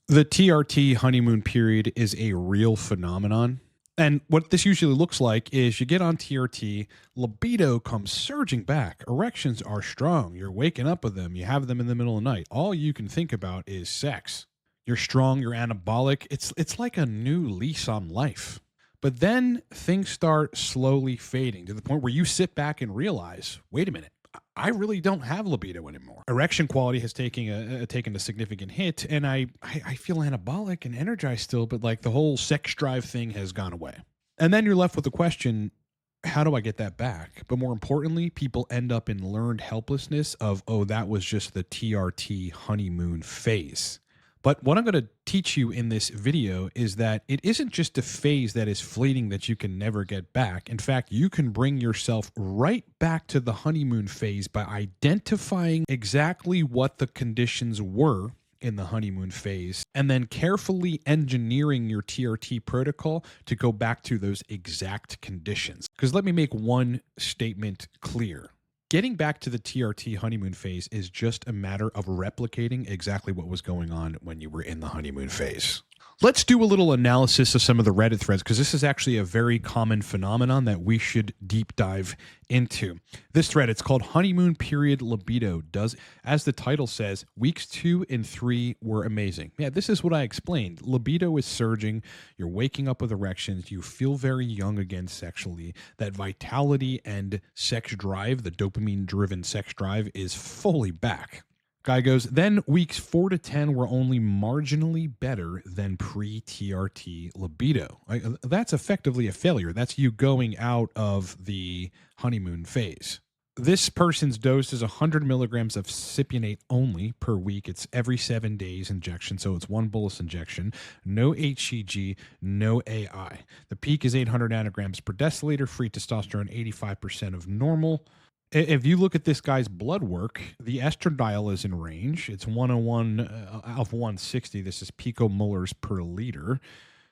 The TRT honeymoon period is a real phenomenon. And what this usually looks like is you get on TRT, libido comes surging back, erections are strong, you're waking up with them, you have them in the middle of the night. All you can think about is sex. You're strong, you're anabolic. It's like a new lease on life. But then things start slowly fading to the point where you sit back and realize, wait a minute, I really don't have libido anymore. Erection quality has taken a significant hit, and I feel anabolic and energized still, but like the whole sex drive thing has gone away. And then you're left with the question, how do I get that back? But more importantly, people end up in learned helplessness of, oh, that was just the TRT honeymoon phase. But what I'm going to teach you in this video is that it isn't just a phase that is fleeting that you can never get back. In fact, you can bring yourself right back to the honeymoon phase by identifying exactly what the conditions were in the honeymoon phase and then carefully engineering your TRT protocol to go back to those exact conditions. Because let me make one statement clear. Getting back to the TRT honeymoon phase is just a matter of replicating exactly what was going on when you were in the honeymoon phase. Let's do a little analysis of some of the Reddit threads because this is actually a very common phenomenon that we should deep dive into. This thread, it's called Honeymoon Period Libido. Does, as the title says, weeks 2 and 3 were amazing. Yeah, this is what I explained. Libido is surging. You're waking up with erections. You feel very young again sexually. That vitality and sex drive, the dopamine-driven sex drive, is fully back. Guy goes, then weeks 4 to 10 were only marginally better than pre-TRT libido. That's effectively a failure. That's you going out of the honeymoon phase. This person's dose is 100 milligrams of cypionate only per week. It's every 7 days injection, so it's one bolus injection. No HCG, no AI. The peak is 800 nanograms per deciliter. Free testosterone, 85% of normal. If you look at this guy's blood work, the estradiol is in range. It's 101 of 160. This is picomolars per liter.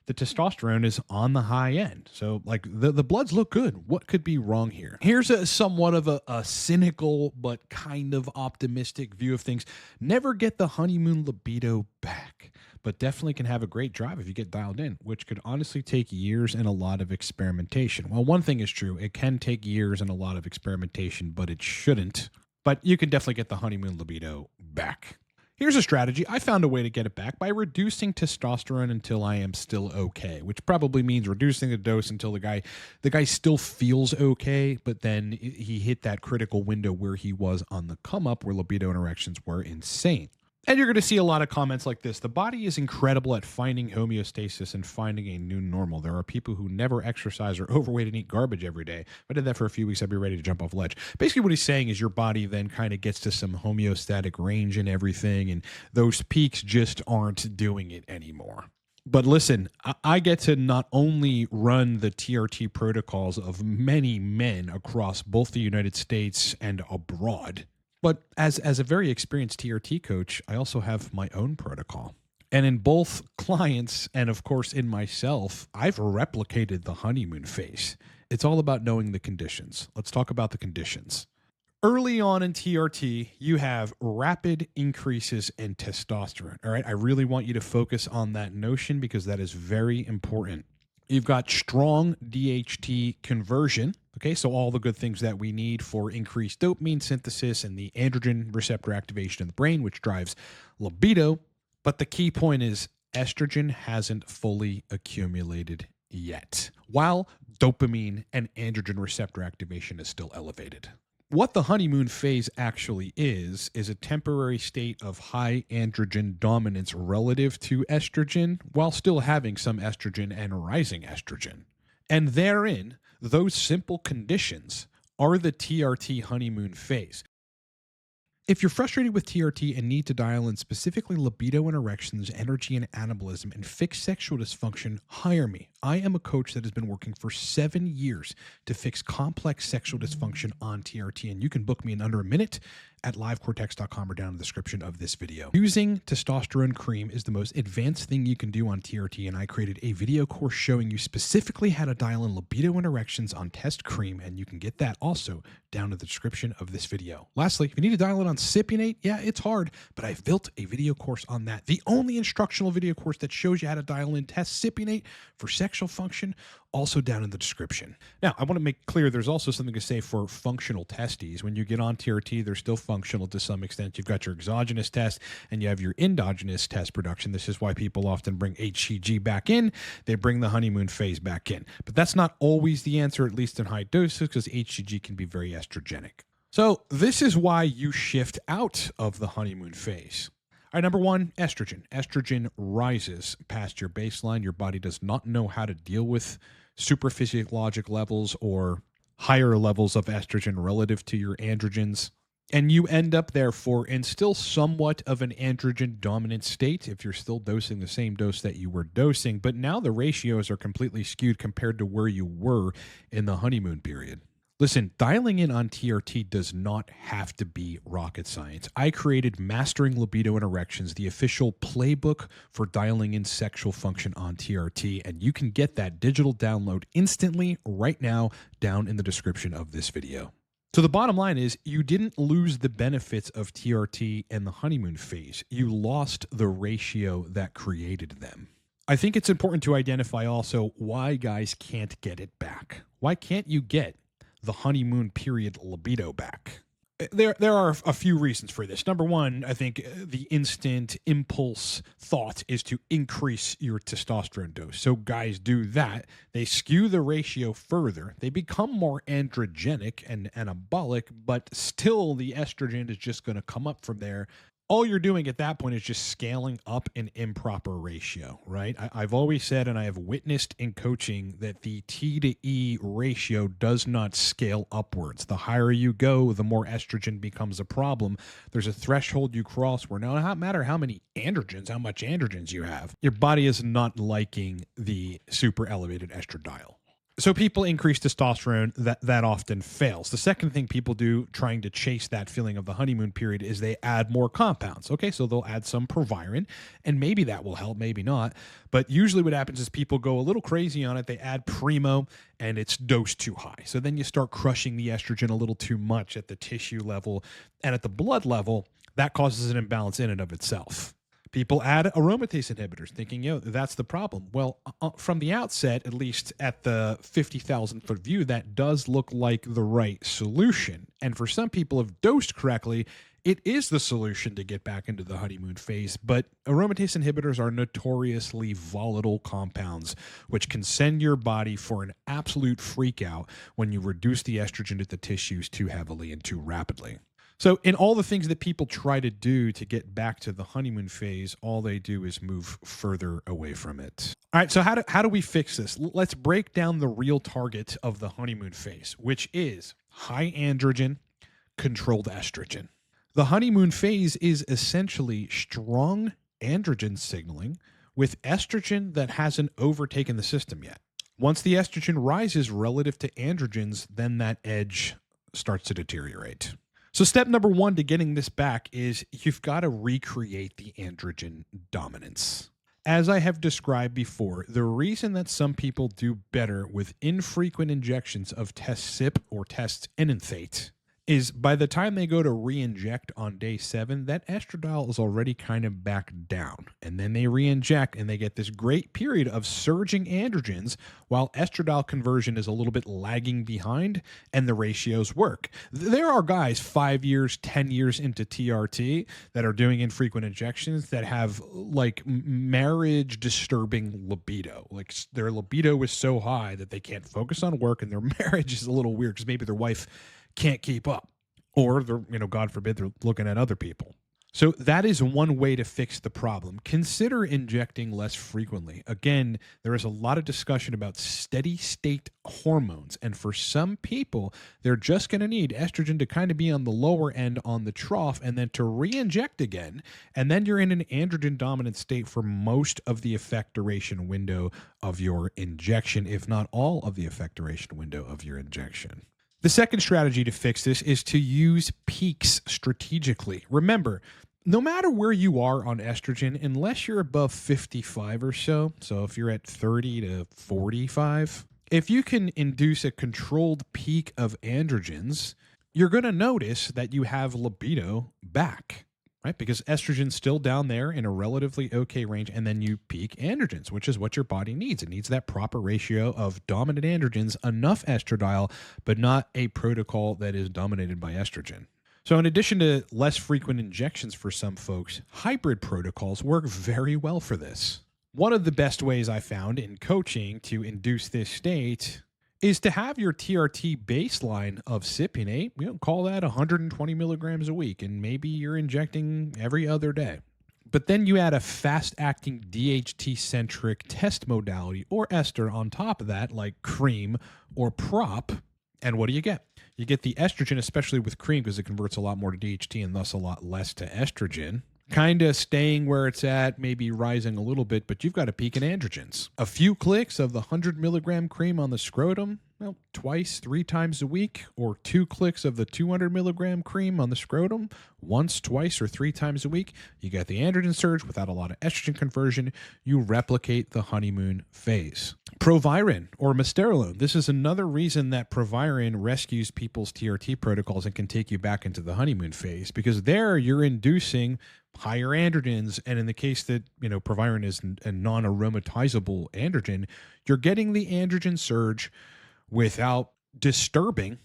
The testosterone is on the high end. So, like, the bloods look good. What could be wrong here? Here's a somewhat of a cynical but kind of optimistic view of things. Never get the honeymoon libido back, but definitely can have a great drive if you get dialed in, which could honestly take years and a lot of experimentation. Well, one thing is true. It can take years and a lot of experimentation, but it shouldn't. But you can definitely get the honeymoon libido back. Here's a strategy. I found a way to get it back by reducing testosterone until I am still okay, which probably means reducing the dose until the guy still feels okay, but then he hit that critical window where he was on the come up where libido and erections were insane. And you're going to see a lot of comments like this. The body is incredible at finding homeostasis and finding a new normal. There are people who never exercise or overweight and eat garbage every day. If I did that for a few weeks, I'd be ready to jump off a ledge. Basically, what he's saying is your body then kind of gets to some homeostatic range and everything, and those peaks just aren't doing it anymore. But listen, I get to not only run the TRT protocols of many men across both the United States and abroad, but as a very experienced TRT coach, I also have my own protocol. And in both clients and, of course, in myself, I've replicated the honeymoon phase. It's all about knowing the conditions. Let's talk about the conditions. Early on in TRT, you have rapid increases in testosterone. All right, I really want you to focus on that notion because that is very important. You've got strong DHT conversion. Okay, so all the good things that we need for increased dopamine synthesis and the androgen receptor activation in the brain, which drives libido. But the key point is estrogen hasn't fully accumulated yet, while dopamine and androgen receptor activation is still elevated. What the honeymoon phase actually is a temporary state of high androgen dominance relative to estrogen while still having some estrogen and rising estrogen. And therein, those simple conditions are the TRT honeymoon phase. If you're frustrated with TRT and need to dial in specifically libido and erections, energy and anabolism, and fix sexual dysfunction, hire me. I am a coach that has been working for 7 years to fix complex sexual dysfunction on TRT, and you can book me in under a minute at livecortex.com or down in the description of this video. Using testosterone cream is the most advanced thing you can do on TRT, and I created a video course showing you specifically how to dial in libido and erections on test cream, and you can get that also down in the description of this video. Lastly, if you need to dial in on Cypionate, yeah, it's hard, but I've built a video course on that. The only instructional video course that shows you how to dial in test Cypionate for sexual function, also down in the description. Now, I want to make clear there's also something to say for functional testes. When you get on TRT, they're still functional to some extent. You've got your exogenous test and you have your endogenous test production. This is why people often bring HCG back in. They bring the honeymoon phase back in. But that's not always the answer, at least in high doses, because HCG can be very estrogenic. So this is why you shift out of the honeymoon phase. All right, number one, estrogen. Estrogen rises past your baseline. Your body does not know how to deal with super physiologic levels or higher levels of estrogen relative to your androgens. And you end up, therefore, in still somewhat of an androgen dominant state if you're still dosing the same dose that you were dosing. But now the ratios are completely skewed compared to where you were in the honeymoon period. Listen, dialing in on TRT does not have to be rocket science. I created Mastering Libido and Erections, the official playbook for dialing in sexual function on TRT, and you can get that digital download instantly right now down in the description of this video. So the bottom line is you didn't lose the benefits of TRT and the honeymoon phase. You lost the ratio that created them. I think it's important to identify also why guys can't get it back. Why can't you get the honeymoon period libido back? There are a few reasons for this. Number one, I think the instant impulse thought is to increase your testosterone dose. So guys do that. They skew the ratio further. They become more androgenic and anabolic, but still the estrogen is just going to come up from there. All you're doing at that point is just scaling up an improper ratio, right? I've always said, and I have witnessed in coaching, that the T to E ratio does not scale upwards. The higher you go, the more estrogen becomes a problem. There's a threshold you cross where now, no matter how much androgens you have, your body is not liking the super elevated estradiol. So people increase testosterone, that often fails. The second thing people do trying to chase that feeling of the honeymoon period is they add more compounds. Okay, so they'll add some Proviron, and maybe that will help, maybe not. But usually what happens is people go a little crazy on it. They add Primo, and it's dosed too high. So then you start crushing the estrogen a little too much at the tissue level, and at the blood level, that causes an imbalance in and of itself. People add aromatase inhibitors thinking, that's the problem. Well, from the outset, at least at the 50,000-foot view, that does look like the right solution. And for some people, if dosed correctly, it is the solution to get back into the honeymoon phase. But aromatase inhibitors are notoriously volatile compounds, which can send your body for an absolute freak out when you reduce the estrogen at the tissues too heavily and too rapidly. So in all the things that people try to do to get back to the honeymoon phase, all they do is move further away from it. All right, so how do we fix this? Let's break down the real target of the honeymoon phase, which is high androgen, controlled estrogen. The honeymoon phase is essentially strong androgen signaling with estrogen that hasn't overtaken the system yet. Once the estrogen rises relative to androgens, then that edge starts to deteriorate. So step number one to getting this back is you've got to recreate the androgen dominance. As I have described before, the reason that some people do better with infrequent injections of test-CYP or test-enanthate is by the time they go to re-inject on day 7, that estradiol is already kind of back down. And then they re-inject and they get this great period of surging androgens while estradiol conversion is a little bit lagging behind and the ratios work. There are guys 5 years, 10 years into TRT that are doing infrequent injections that have like marriage disturbing libido. Like their libido is so high that they can't focus on work and their marriage is a little weird because maybe their wife can't keep up, or they're, God forbid, they're looking at other people. So that is one way to fix the problem. Consider injecting less frequently. Again, there is a lot of discussion about steady state hormones. And for some people, they're just going to need estrogen to kind of be on the lower end on the trough and then to re-inject again. And then you're in an androgen dominant state for most of the effect duration window of your injection, if not all of the effect duration window of your injection. The second strategy to fix this is to use peaks strategically. Remember, no matter where you are on estrogen, unless you're above 55 or so if you're at 30 to 45, if you can induce a controlled peak of androgens, you're going to notice that you have libido back, right? Because estrogen's still down there in a relatively okay range, and then you peak androgens, which is what your body needs. It needs that proper ratio of dominant androgens, enough estradiol, but not a protocol that is dominated by estrogen. So in addition to less frequent injections for some folks, hybrid protocols work very well for this. One of the best ways I found in coaching to induce this state is to have your TRT baseline of cypionate, call that 120 milligrams a week, and maybe you're injecting every other day. But then you add a fast-acting DHT-centric test modality or ester on top of that, like cream or prop, and what do you get? You get the estrogen, especially with cream, because it converts a lot more to DHT and thus a lot less to estrogen. Kind of staying where it's at, maybe rising a little bit, but you've got a peak in androgens. A few clicks of the 100 milligram cream on the scrotum, twice, 3 times a week, or 2 clicks of the 200 milligram cream on the scrotum, once, twice, or 3 times a week. You get the androgen surge without a lot of estrogen conversion. You replicate the honeymoon phase. Proviron or Mysterolone. This is another reason that Proviron rescues people's TRT protocols and can take you back into the honeymoon phase, because there you're inducing higher androgens, and in the case that Proviron is a non-aromatizable androgen, you're getting the androgen surge without disturbing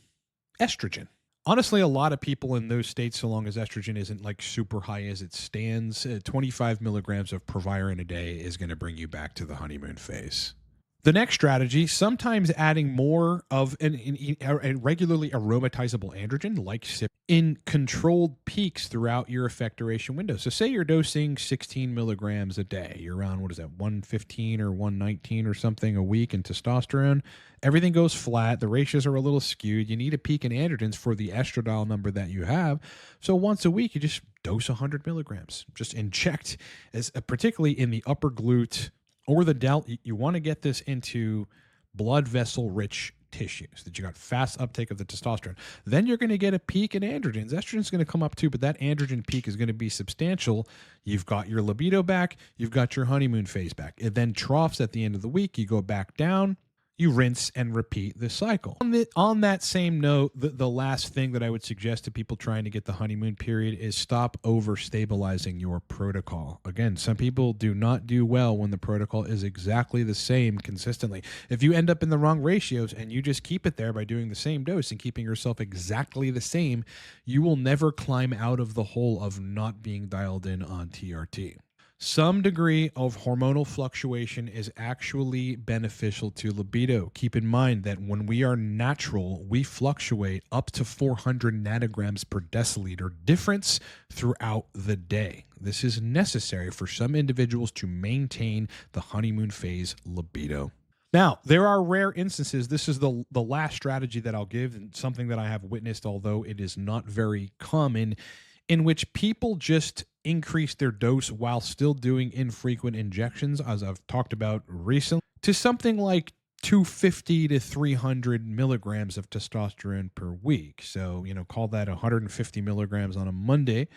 estrogen. Honestly, a lot of people in those states, so long as estrogen isn't like super high as it stands, 25 milligrams of Proviron a day is going to bring you back to the honeymoon phase. The next strategy, sometimes adding more of a regularly aromatizable androgen like CYP in controlled peaks throughout your effectoration window. So say you're dosing 16 milligrams a day. You're around, 115 or 119 or something a week in testosterone. Everything goes flat. The ratios are a little skewed. You need a peak in androgens for the estradiol number that you have. So once a week, you just dose 100 milligrams. Just inject, particularly in the upper glute or the delt. You want to get this into blood vessel rich tissues that you got fast uptake of the testosterone. Then you're going to get a peak in androgens. Estrogen's going to come up too, but that androgen peak is going to be substantial. You've got your libido back. You've got your honeymoon phase back. It then troughs at the end of the week. You go back down. You rinse and repeat the cycle. On that same note, the last thing that I would suggest to people trying to get the honeymoon period is stop over-stabilizing your protocol. Again, some people do not do well when the protocol is exactly the same consistently. If you end up in the wrong ratios and you just keep it there by doing the same dose and keeping yourself exactly the same, you will never climb out of the hole of not being dialed in on TRT. Some degree of hormonal fluctuation is actually beneficial to libido. Keep in mind that when we are natural, we fluctuate up to 400 nanograms per deciliter difference throughout the day. This is necessary for some individuals to maintain the honeymoon phase libido. Now, there are rare instances. This is the last strategy that I'll give, and something that I have witnessed, although it is not very common, in which people just increase their dose while still doing infrequent injections, as I've talked about recently, to something like 250 to 300 milligrams of testosterone per week. So, call that 150 milligrams on a Monday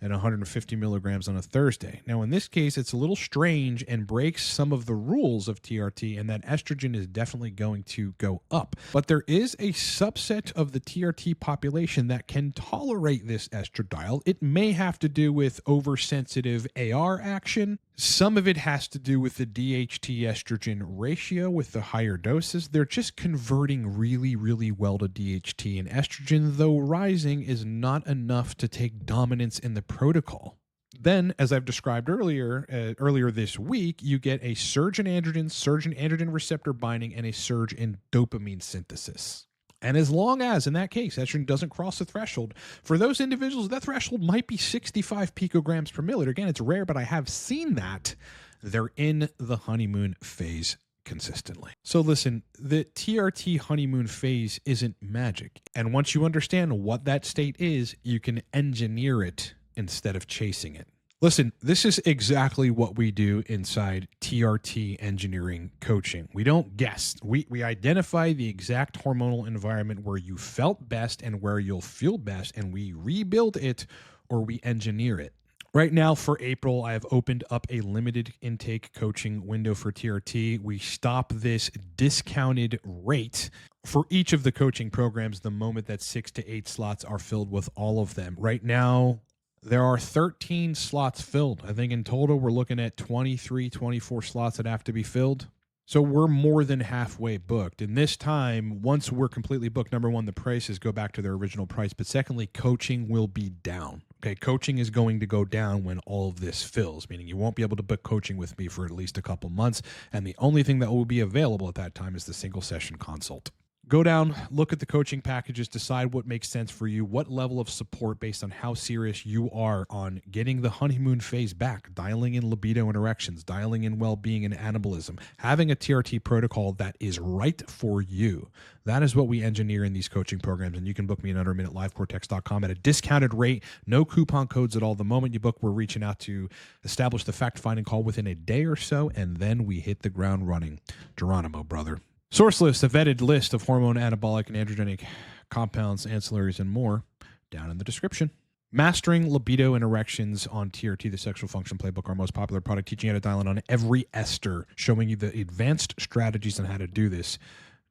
and 150 milligrams on a Thursday. Now, in this case, it's a little strange and breaks some of the rules of TRT, and that estrogen is definitely going to go up. But there is a subset of the TRT population that can tolerate this estradiol. It may have to do with oversensitive AR action. Some of it has to do with the DHT estrogen ratio with the higher doses. They're just converting really, really well to DHT, and estrogen, though rising, is not enough to take dominance in the protocol. Then, as I've described earlier this week, you get a surge in androgen receptor binding, and a surge in dopamine synthesis. And as long as, in that case, estrogen doesn't cross the threshold, for those individuals, that threshold might be 65 picograms per milliliter. Again, it's rare, but I have seen that. They're in the honeymoon phase consistently. So listen, the TRT honeymoon phase isn't magic. And once you understand what that state is, you can engineer it instead of chasing it. Listen, this is exactly what we do inside TRT engineering coaching. We don't guess. We identify the exact hormonal environment where you felt best and where you'll feel best, and we rebuild it or we engineer it. Right now for April, I have opened up a limited intake coaching window for TRT. We stop this discounted rate for each of the coaching programs the moment that 6 to 8 slots are filled with all of them. Right now, there are 13 slots filled. I think in total, we're looking at 23, 24 slots that have to be filled. So we're more than halfway booked. And this time, once we're completely booked, number one, the prices go back to their original price. But secondly, coaching will be down. Okay, coaching is going to go down when all of this fills, meaning you won't be able to book coaching with me for at least a couple months. And the only thing that will be available at that time is the single session consult. Go down, look at the coaching packages, decide what makes sense for you, what level of support based on how serious you are on getting the honeymoon phase back, dialing in libido and erections, dialing in well-being and anabolism, having a TRT protocol that is right for you. That is what we engineer in these coaching programs, and you can book me at underminutelifecortex.com at a discounted rate, no coupon codes at all. The moment you book, we're reaching out to establish the fact-finding call within a day or so, and then we hit the ground running. Geronimo, brother. Source list, a vetted list of hormone, anabolic, and androgenic compounds, ancillaries, and more down in the description. Mastering Libido and Erections on TRT, the Sexual Function Playbook, our most popular product, teaching you how to dial in on every ester, showing you the advanced strategies on how to do this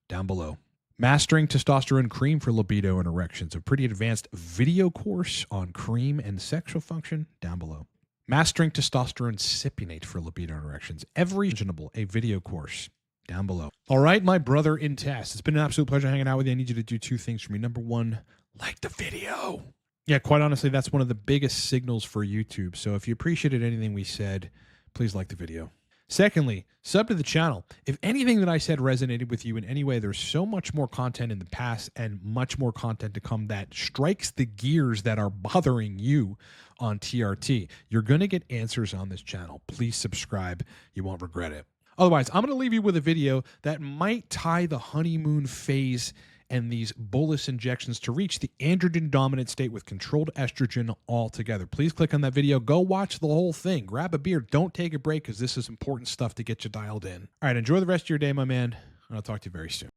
down below. Mastering Testosterone Cream for Libido and Erections, a pretty advanced video course on cream and sexual function down below. Mastering Testosterone Cypionate for Libido and Erections, every imaginable, a video course down below. All right, my brother in test. It's been an absolute pleasure hanging out with you. I need you to do 2 things for me. Number 1, like the video. Yeah, quite honestly, that's one of the biggest signals for YouTube. So if you appreciated anything we said, please like the video. Secondly, sub to the channel. If anything that I said resonated with you in any way, there's so much more content in the past and much more content to come that strikes the gears that are bothering you on TRT. You're going to get answers on this channel. Please subscribe. You won't regret it. Otherwise, I'm going to leave you with a video that might tie the honeymoon phase and these bolus injections to reach the androgen dominant state with controlled estrogen all together. Please click on that video. Go watch the whole thing. Grab a beer. Don't take a break because this is important stuff to get you dialed in. All right, enjoy the rest of your day, my man. I'll talk to you very soon.